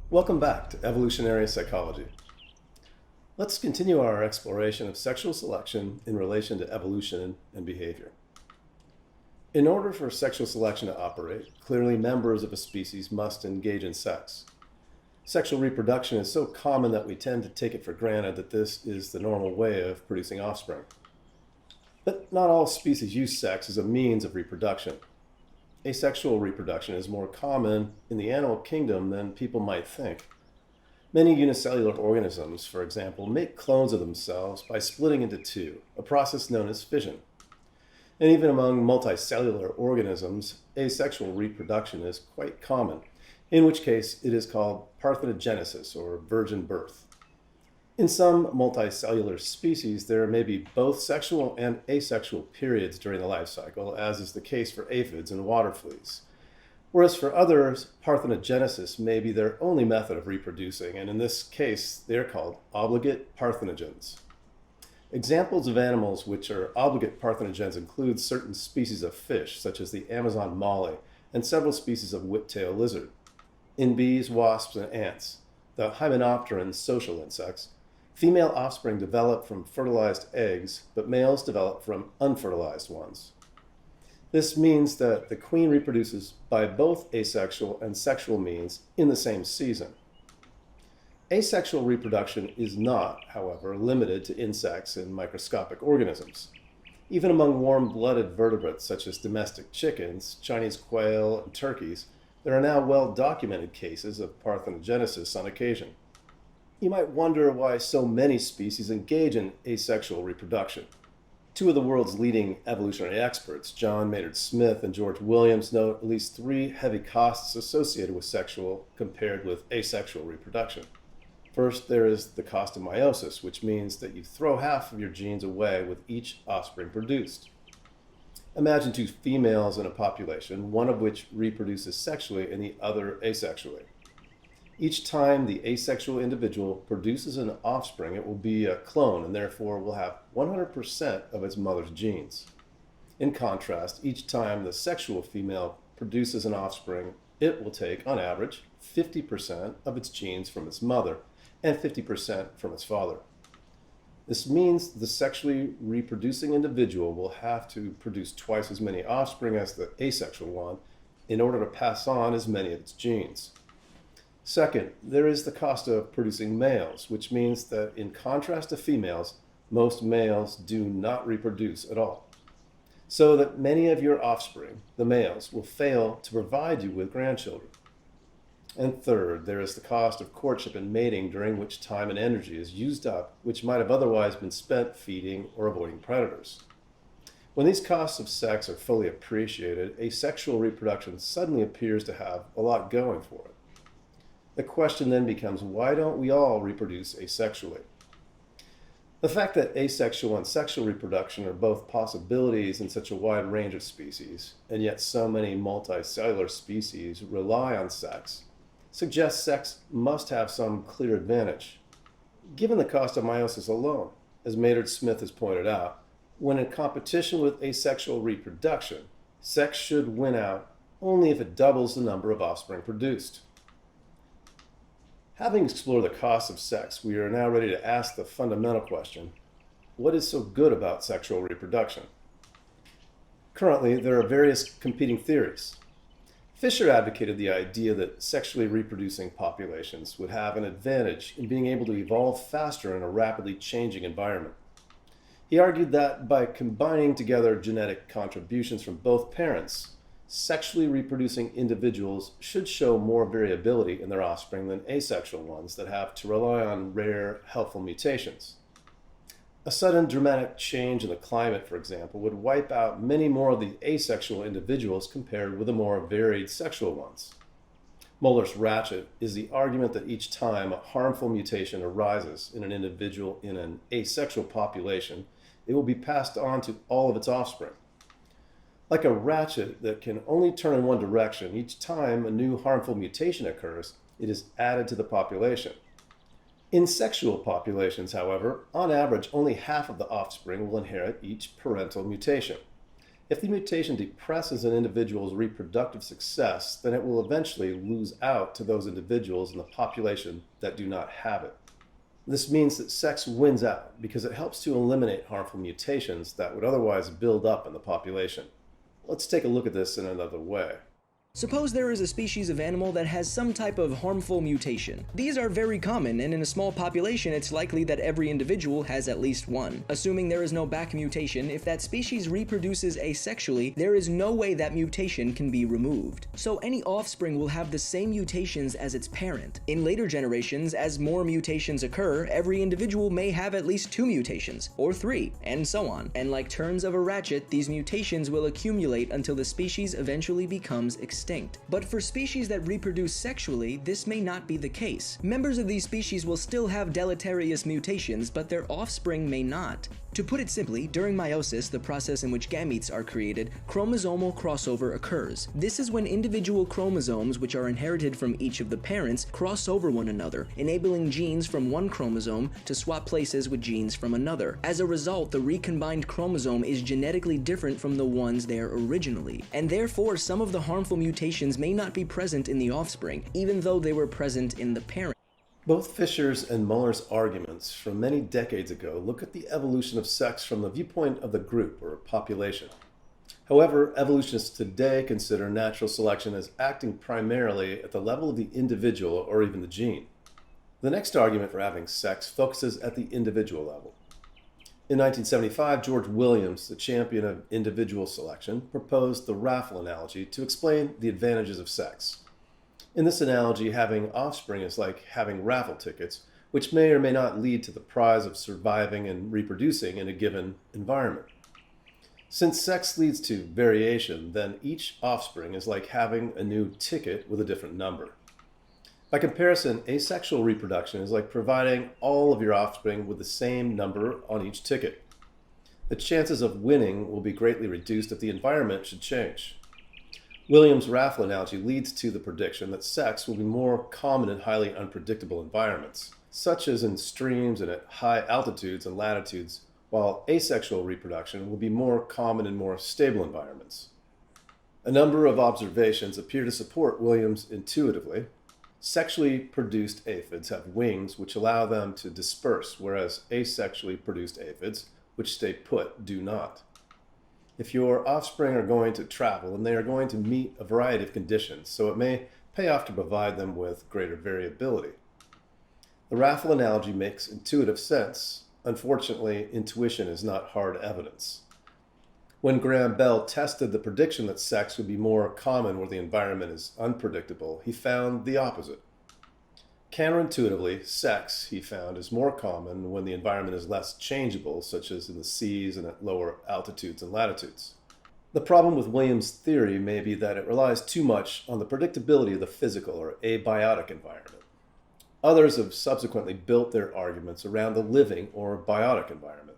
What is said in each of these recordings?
Welcome back to Evolutionary Psychology. Let's continue our exploration of sexual selection in relation to evolution and behavior. In order for sexual selection to operate, clearly members of a species must engage in sex. Sexual reproduction is so common that we tend to take it for granted that this is the normal way of producing offspring. But not all species use sex as a means of reproduction. Asexual reproduction is more common in the animal kingdom than people might think. Many unicellular organisms, for example, make clones of themselves by splitting into two, a process known as fission. And even among multicellular organisms, asexual reproduction is quite common, in which case it is called parthenogenesis or virgin birth. In some multicellular species, there may be both sexual and asexual periods during the life cycle, as is the case for aphids and water fleas. Whereas for others, parthenogenesis may be their only method of reproducing, and in this case, they are called obligate parthenogens. Examples of animals which are obligate parthenogens include certain species of fish, such as the Amazon molly, and several species of whiptail lizard. In bees, wasps, and ants, the hymenopteran social insects, female offspring develop from fertilized eggs, but males develop from unfertilized ones. This means that the queen reproduces by both asexual and sexual means in the same season. Asexual reproduction is not, however, limited to insects and microscopic organisms. Even among warm-blooded vertebrates such as domestic chickens, Chinese quail, and turkeys, there are now well-documented cases of parthenogenesis on occasion. You might wonder why so many species engage in asexual reproduction. Two of the world's leading evolutionary experts, John Maynard Smith and George Williams, note at least three heavy costs associated with sexual compared with asexual reproduction. First, there is the cost of meiosis, which means that you throw half of your genes away with each offspring produced. Imagine two females in a population, one of which reproduces sexually and the other asexually. Each time the asexual individual produces an offspring, it will be a clone and therefore will have 100% of its mother's genes. In contrast, each time the sexual female produces an offspring, it will take, on average, 50% of its genes from its mother and 50% from its father. This means the sexually reproducing individual will have to produce twice as many offspring as the asexual one in order to pass on as many of its genes. Second, there is the cost of producing males, which means that in contrast to females, most males do not reproduce at all. So that many of your offspring, the males, will fail to provide you with grandchildren. And third, there is the cost of courtship and mating, during which time and energy is used up, which might have otherwise been spent feeding or avoiding predators. When these costs of sex are fully appreciated, asexual reproduction suddenly appears to have a lot going for it. The question then becomes, why don't we all reproduce asexually? The fact that asexual and sexual reproduction are both possibilities in such a wide range of species, and yet so many multicellular species rely on sex, suggests sex must have some clear advantage. Given the cost of meiosis alone, as Maynard Smith has pointed out, when in competition with asexual reproduction, sex should win out only if it doubles the number of offspring produced. Having explored the costs of sex, we are now ready to ask the fundamental question: what is so good about sexual reproduction? Currently, there are various competing theories. Fisher advocated the idea that sexually reproducing populations would have an advantage in being able to evolve faster in a rapidly changing environment. He argued that by combining together genetic contributions from both parents, sexually reproducing individuals should show more variability in their offspring than asexual ones that have to rely on rare, helpful mutations. A sudden dramatic change in the climate, for example, would wipe out many more of the asexual individuals compared with the more varied sexual ones. Muller's ratchet is the argument that each time a harmful mutation arises in an individual in an asexual population, it will be passed on to all of its offspring. Like a ratchet that can only turn in one direction, each time a new harmful mutation occurs, it is added to the population. In sexual populations, however, on average, only half of the offspring will inherit each parental mutation. If the mutation depresses an individual's reproductive success, then it will eventually lose out to those individuals in the population that do not have it. This means that sex wins out because it helps to eliminate harmful mutations that would otherwise build up in the population. Let's take a look at this in another way. Suppose there is a species of animal that has some type of harmful mutation. These are very common, and in a small population it's likely that every individual has at least one. Assuming there is no back mutation, if that species reproduces asexually, there is no way that mutation can be removed. So any offspring will have the same mutations as its parent. In later generations, as more mutations occur, every individual may have at least 2 mutations, or 3, and so on. And like turns of a ratchet, these mutations will accumulate until the species eventually becomes extinct. But for species that reproduce sexually, this may not be the case. Members of these species will still have deleterious mutations, but their offspring may not. To put it simply, during meiosis, the process in which gametes are created, chromosomal crossover occurs. This is when individual chromosomes, which are inherited from each of the parents, cross over one another, enabling genes from one chromosome to swap places with genes from another. As a result, the recombined chromosome is genetically different from the ones there originally, and therefore some of the harmful mutations may not be present in the offspring, even though they were present in the parent. Both Fisher's and Muller's arguments from many decades ago look at the evolution of sex from the viewpoint of the group or population. However, evolutionists today consider natural selection as acting primarily at the level of the individual or even the gene. The next argument for having sex focuses at the individual level. In 1975, George Williams, the champion of individual selection, proposed the raffle analogy to explain the advantages of sex. In this analogy, having offspring is like having raffle tickets, which may or may not lead to the prize of surviving and reproducing in a given environment. Since sex leads to variation, then each offspring is like having a new ticket with a different number. By comparison, asexual reproduction is like providing all of your offspring with the same number on each ticket. The chances of winning will be greatly reduced if the environment should change. Williams' raffle analogy leads to the prediction that sex will be more common in highly unpredictable environments, such as in streams and at high altitudes and latitudes, while asexual reproduction will be more common in more stable environments. A number of observations appear to support Williams intuitively. Sexually produced aphids have wings which allow them to disperse, whereas asexually produced aphids, which stay put, do not. If your offspring are going to travel, and they are going to meet a variety of conditions, so it may pay off to provide them with greater variability. The raffle analogy makes intuitive sense. Unfortunately, intuition is not hard evidence. When Graham Bell tested the prediction that sex would be more common where the environment is unpredictable, he found the opposite. Counterintuitively, sex, he found, is more common when the environment is less changeable, such as in the seas and at lower altitudes and latitudes. The problem with Williams' theory may be that it relies too much on the predictability of the physical or abiotic environment. Others have subsequently built their arguments around the living or biotic environment.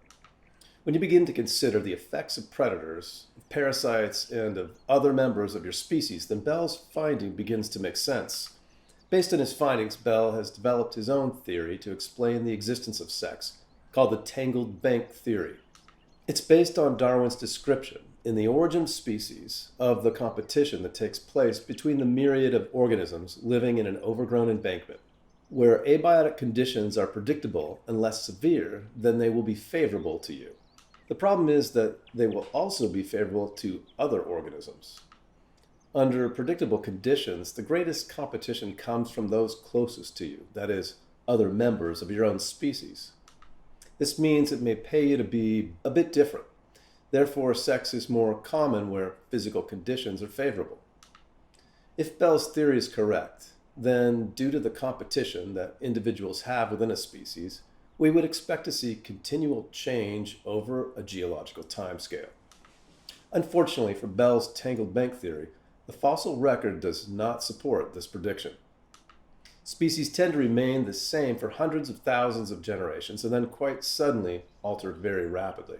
When you begin to consider the effects of predators, of parasites, and of other members of your species, then Bell's finding begins to make sense. Based on his findings, Bell has developed his own theory to explain the existence of sex, called the Tangled bank theory. It's based on Darwin's description, in the origin of species, of the competition that takes place between the myriad of organisms living in an overgrown embankment. Where abiotic conditions are predictable and less severe, then they will be favorable to you. The problem is that they will also be favorable to other organisms. Under predictable conditions, the greatest competition comes from those closest to you, that is, other members of your own species. This means it may pay you to be a bit different. Therefore, sex is more common where physical conditions are favorable. If Bell's theory is correct, then due to the competition that individuals have within a species, we would expect to see continual change over a geological timescale. Unfortunately for Bell's Tangled bank theory, the fossil record does not support this prediction. Species tend to remain the same for hundreds of thousands of generations and then quite suddenly alter very rapidly.